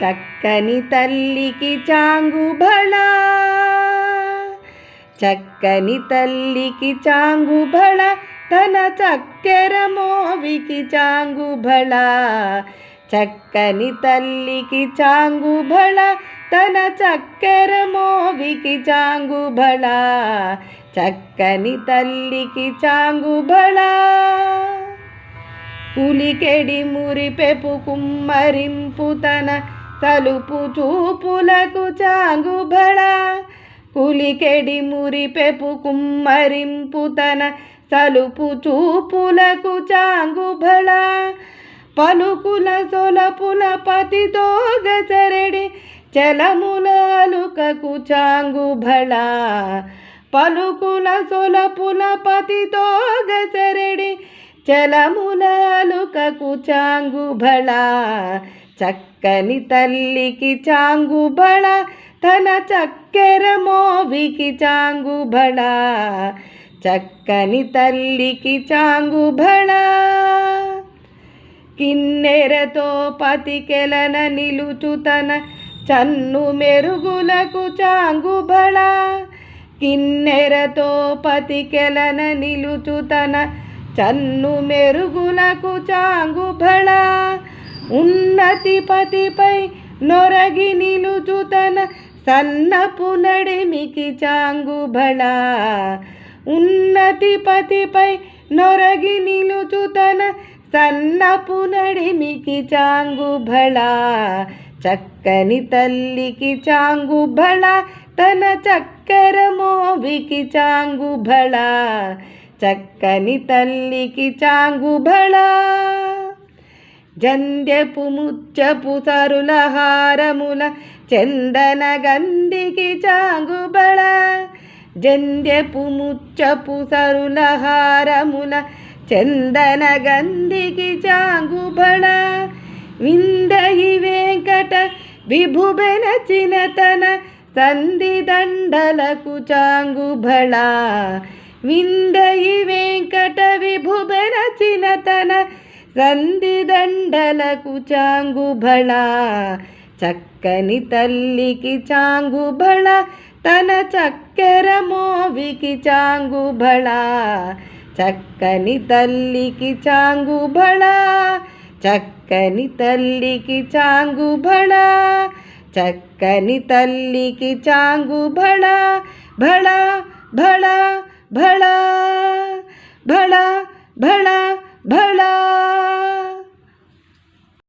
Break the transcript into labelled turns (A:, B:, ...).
A: చక్కని తల్లికి చాంగుబళ, చక్కని తల్లికి చాంగుబళ, తన చక్కెర మోవికి చాంగుబళ. చక్కని తల్లికి చాంగుబళ, తన చక్కెర మోవికి చాంగుబళ. చక్కని తల్లికి చాంగుబళ. పులికెడి మురిపెపు కుమ్మరింపు తన తలుపు చూపులకు చాంగుబళ. పులికెడి మురిపెపు కుమ్మరింపు తన తలుపు చూపులకు చాంగుబళ. పలుకుల సొలపుల పతితో గసరెడి చలముల అలుకకు చాంగుబళ. పలుకుల సొలపుల పతితో గసరెడి చలముల అలుకకు చాంగుబళ. చక్కని తల్లికి చాంగుబళ, తన చక్కెర మోవికి చాంగుబళ. చక్కని తల్లికి చాంగుబళ. కిన్నెరతో పతికెలన నిలుచు తన చన్ను మెరుగులకు చాంగుబళ. కిన్నెరతో పతికెలన నిలుచు తన చన్ను మెరుగులకు చాంగుబళ. ఉన్నతి పతిపై నొరగి నిలుచు తన సన్నపు నడిమికి చాంగుబళ. ఉన్నతి పతిపై నొరగి నిలుచు తన సన్నపు నడిమికి చాంగుబళ. చక్కని తల్లికి చాంగుబళ, తన చక్కెర మోవికి చాంగుబళ. చక్కని తల్లికి చాంగుబళ. జంధ్యపు ముత్యపు సరుల హారముల చందన గంధికి చాంగుబళ. జంధ్యపు ముత్యపు సరుల హారముల చందన గంధికి చాంగుబళ. విందయి వెంకట విభుబెనచిన తన సంధి దండలకు చాంగుబళ. విందయి వెంకట విభుబెనచిన తన సంధి దండలకు చాంగుబళ. చక్కని తల్లికి చాంగుబళ, తన చక్కెర మోవికి చాంగుబళ. చక్కని తల్లికి చాంగుబళ. చక్కని తల్లికి చాంగుబళ. చక్కని తల్లికి చాంగుబళ. బళ బళ బళ బళ బళ బళ.